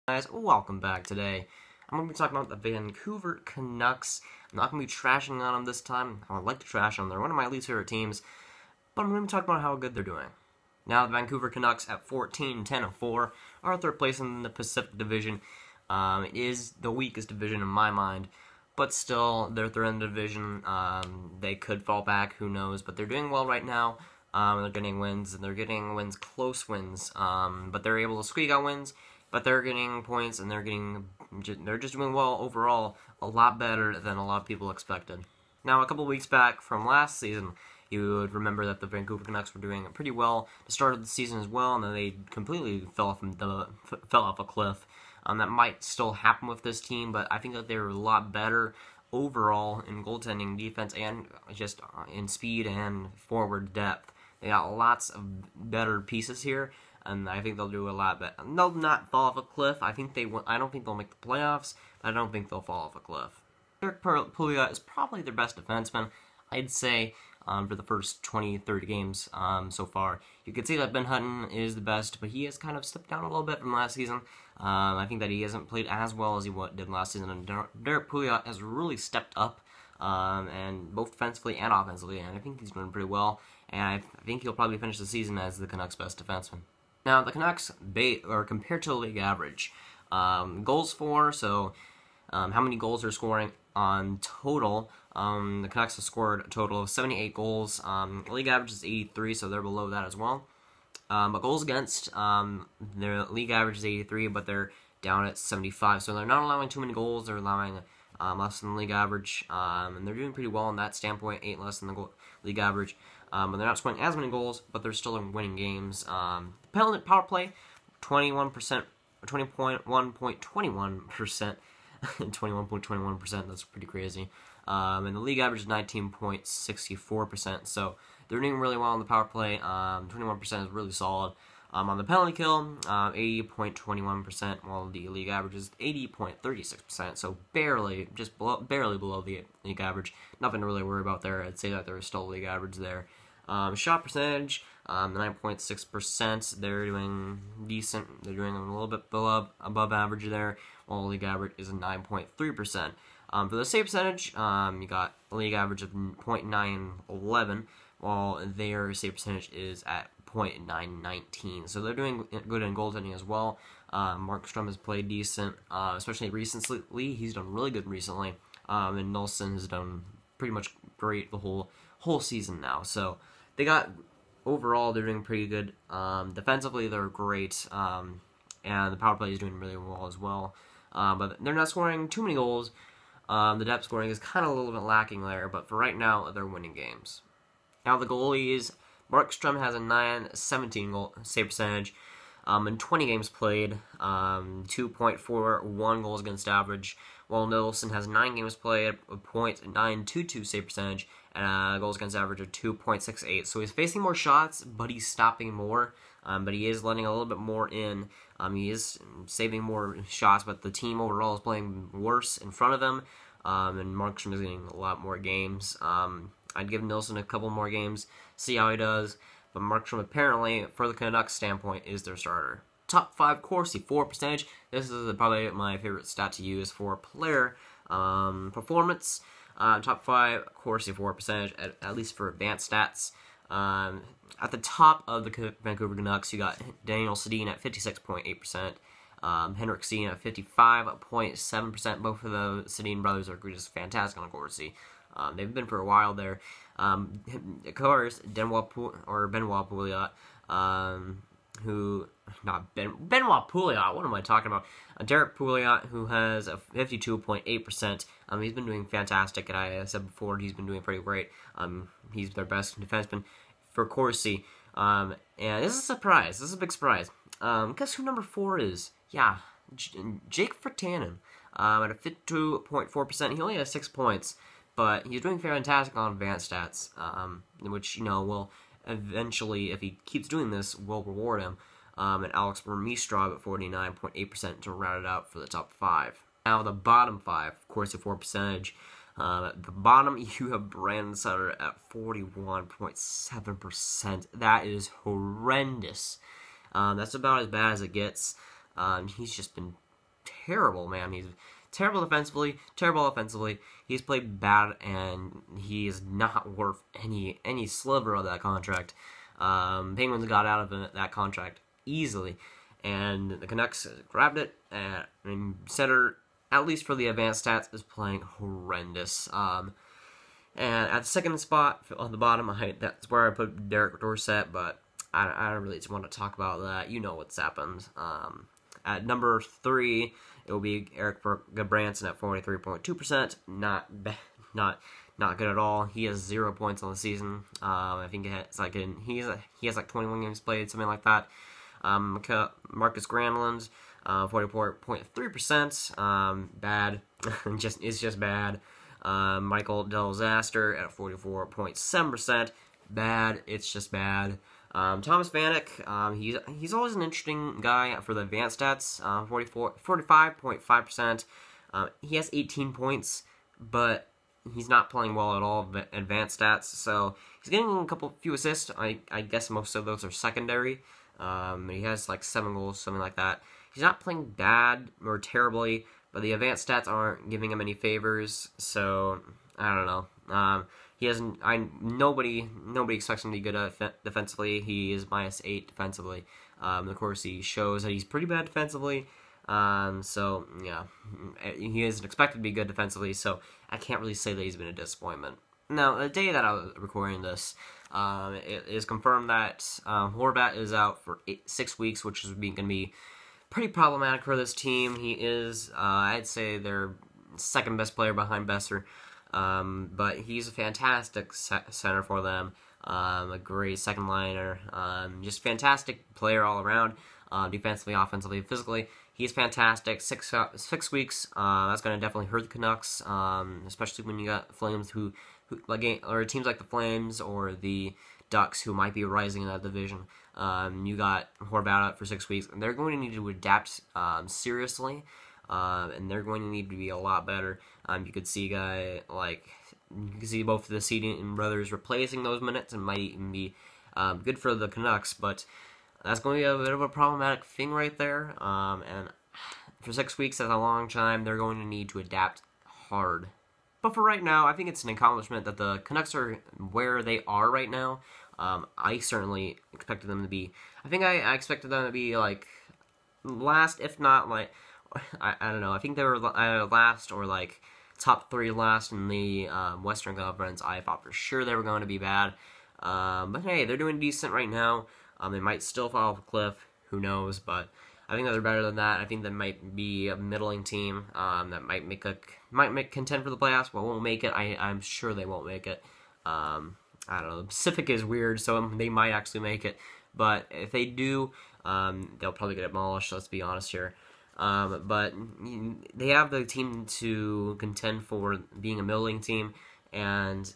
Guys, welcome back. Today I'm going to be talking about the Vancouver Canucks. I'm not going to be trashing on them this time. I would like to trash on them. They're one of my least favorite teams, but I'm going to be talking about how good they're doing. Now, the Vancouver Canucks at 14-10-4 are third place in the Pacific Division. It is the weakest division in my mind, but still, they're third in the division. They could fall back, who knows, but they're doing well right now. They're getting wins, and they're getting wins, close wins, but they're able to squeak out wins. But they're getting points, and they're just doing well overall, a lot better than a lot of people expected. Now, a couple of weeks back from last season, you would remember that the Vancouver Canucks were doing pretty well to start the season as well, and then they completely fell off a cliff. That might still happen with this team, but I think that they're a lot better overall in goaltending, defense, and just in speed and forward depth. They got lots of better pieces here. And I think they'll do a lot better. They'll not fall off a cliff. I don't think they'll make the playoffs. I don't think they'll fall off a cliff. Derek Pouliot is probably their best defenseman, I'd say, for the first 20-30 games so far. You could see that Ben Hutton is the best, but he has kind of slipped down a little bit from last season. I think that he hasn't played as well as he did last season. And Derek Pouliot has really stepped up, and both defensively and offensively. And I think he's doing pretty well. And I think he'll probably finish the season as the Canucks' best defenseman. Now, the Canucks, compared to the league average, goals for, so how many goals they're scoring on total, the Canucks have scored a total of 78 goals. The league average is 83, so they're below that as well. But goals against, their league average is 83, but they're down at 75, so they're not allowing too many goals. They're allowing less than the league average, and they're doing pretty well in that standpoint, 8 less than the league average. But they're not scoring as many goals, but they're still winning games. Penalty power play, 20.21%, 21.21%. That's pretty crazy. And the league average is 19.64%. So they're doing really well on the power play. 21% is really solid. On the penalty kill, 80.21%, while the league average is 80.36%. So barely below the league average. Nothing to really worry about there. I'd say that there's still a league average there. Shot percentage, 9.6%. They're doing decent. They're doing a little bit above average there, while the league average is 9.3%. For the save percentage, you got a league average of .911, while their save percentage is at .919. So they're doing good in goaltending as well. Markstrom has played decent, especially recently. He's done really good recently, and Nilsson has done pretty much great the whole season now. So they got, overall, they're doing pretty good. Defensively, they're great, and the power play is doing really well as well. But they're not scoring too many goals. The depth scoring is kind of a little bit lacking there, but for right now, they're winning games. Now the goalies, Markstrom has a .917 goal save percentage in 20 games played, 2.41 goals against average, while Nilsson has 9 games played, a .922 save percentage, and goals against average of 2.68. So he's facing more shots, but he's stopping more, but he is letting a little bit more in. He is saving more shots, but the team overall is playing worse in front of him, and Markstrom is getting a lot more games. I'd give Nilsson a couple more games, see how he does. But Markstrom, apparently, for the Canucks standpoint, is their starter. Top 5 Corsi for percentage. This is probably my favorite stat to use for player performance. Top 5 Corsi for percentage, at least for advanced stats. At the top of the Vancouver Canucks, you got Daniel Sedin at 56.8%. Henrik Sedin at 55.7%. Both of the Sedin brothers are just fantastic on Corsi. They've been for a while there. Of course, Benoit Pouliot, Benoit Pouliot, what am I talking about? Derek Pouliot, who has a 52.8%. He's been doing fantastic, and I said before, he's been doing pretty great. He's their best defenseman for Corsi. And this is a surprise. This is a big surprise. Guess who number 4 is? Yeah, Jake Virtanen. At a 52.4%. He only has 6 points. But he's doing fantastic on advanced stats, which, will eventually, if he keeps doing this, will reward him. And Alex Burmistrov at 49.8% to round it out for the top 5. Now, the bottom 5, of course, at 4 percentage. At the bottom, you have Brandon Sutter at 41.7%. That is horrendous. That's about as bad as it gets. He's just been terrible, man. He's terrible defensively, terrible offensively. He's played bad, and he is not worth any sliver of that contract. Penguins got out of that contract easily, and the Canucks grabbed it, and center, at least for the advanced stats, is playing horrendous. And at the second spot on the bottom, that's where I put Derek Dorsett, but I don't really want to talk about that. You know what's happened. At number 3, it will be Eric Gudbranson at 43.2%. Not good at all. He has 0 points on the season. I think he has like 21 games played, something like that. Marcus Granlund, 44.3%. Bad. It's just bad. Michael Delzaster at 44.7%. Bad. It's just bad. Thomas Vanek, he's always an interesting guy for the advanced stats. 45.5%. He has 18 points, but he's not playing well at all advanced stats. So he's getting a few assists. I guess most of those are secondary. He has like 7 goals, something like that. He's not playing bad or terribly, but the advanced stats aren't giving him any favors. So I don't know. He hasn't. Nobody expects him to be good defensively. He is -8 defensively. Of course, he shows that he's pretty bad defensively. So yeah, he isn't expected to be good defensively. So I can't really say that he's been a disappointment. Now, the day that I was recording this, it is confirmed that Horvat is out for 6 weeks, which is going to be pretty problematic for this team. He is, I'd say, their second best player behind Besser. But he's a fantastic center for them, a great second liner, just fantastic player all around, defensively, offensively, physically. He's fantastic. 6 weeks, that's going to definitely hurt the Canucks, especially when you got Flames or teams like the Flames or the Ducks who might be rising in that division. You got Horvat out for 6 weeks, and they're going to need to adapt seriously. And they're going to need to be a lot better. You could see you can see both of the Seeding brothers replacing those minutes, and might even be good for the Canucks. But that's going to be a bit of a problematic thing right there. And for 6 weeks, that's a long time. They're going to need to adapt hard. But for right now, I think it's an accomplishment that the Canucks are where they are right now. I certainly expected them to be. I think I expected them to be like last, if not like. I don't know. I think they were last or like top 3 last in the Western Conference. I thought for sure they were going to be bad. But hey, they're doing decent right now. They might still fall off a cliff. Who knows? But I think that they're better than that. I think they might be a middling team that might contend for the playoffs, but won't make it. I'm sure they won't make it. I don't know. The Pacific is weird, so they might actually make it. But if they do, they'll probably get demolished. Let's be honest here. But they have the team to contend for being a middling team, and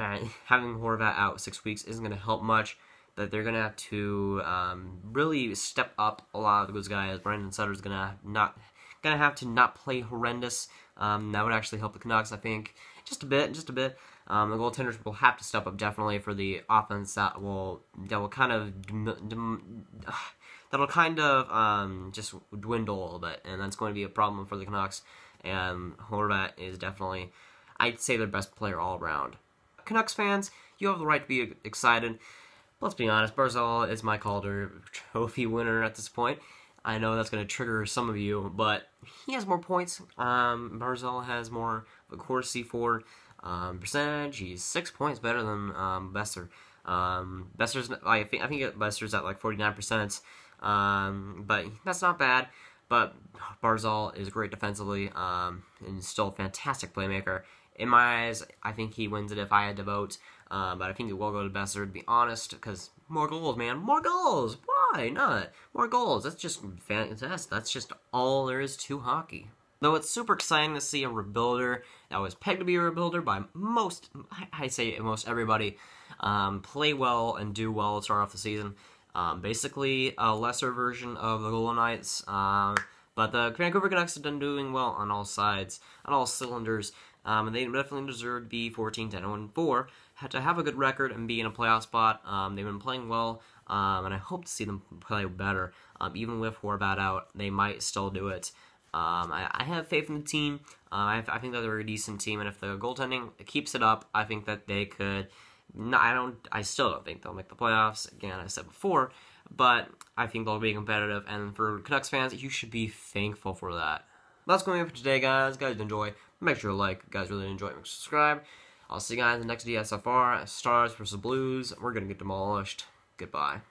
having Horvat out 6 weeks isn't going to help much. But they're going to have to really step up a lot of those guys. Brandon Sutter's going to have to not play horrendous. That would actually help the Canucks, I think, just a bit. The goaltenders will have to step up definitely for the offense that will kind of just dwindle a little bit, and that's going to be a problem for the Canucks. And Horvat is definitely, I'd say, their best player all around. Canucks fans, you have the right to be excited. Let's be honest, Barzal is my Calder Trophy winner at this point. I know that's going to trigger some of you, but he has more points. Barzal has more of a Corsi for percentage. He's 6 points better than Besser. Besser's, I think Besser's at like 49%. But that's not bad. But Barzal is great defensively, and still a fantastic playmaker. In my eyes, I think he wins it if I had to vote. But I think it will go to Besser, to be honest, because more goals, man. More goals! Why not? More goals. That's just fantastic. That's just all there is to hockey. Though it's super exciting to see a rebuilder that was pegged to be a rebuilder by most everybody, play well and do well to start off the season. Basically a lesser version of the Golden Knights, but the Vancouver Canucks have been doing well on all sides, on all cylinders, and they definitely deserve to be 14-10-4, to have a good record and be in a playoff spot. They've been playing well, and I hope to see them play better. Even with Horvat out, they might still do it. I have faith in the team. I think that they're a decent team, and if the goaltending keeps it up, I think that they could. I still don't think they'll make the playoffs. Again, I said before, but I think they'll be competitive. And for Canucks fans, you should be thankful for that. That's going to be it for today, guys. Guys, enjoy. Make sure to like. If you guys really enjoy it, make sure to subscribe. I'll see you guys in the next DSFR. Stars versus Blues. We're gonna get demolished. Goodbye.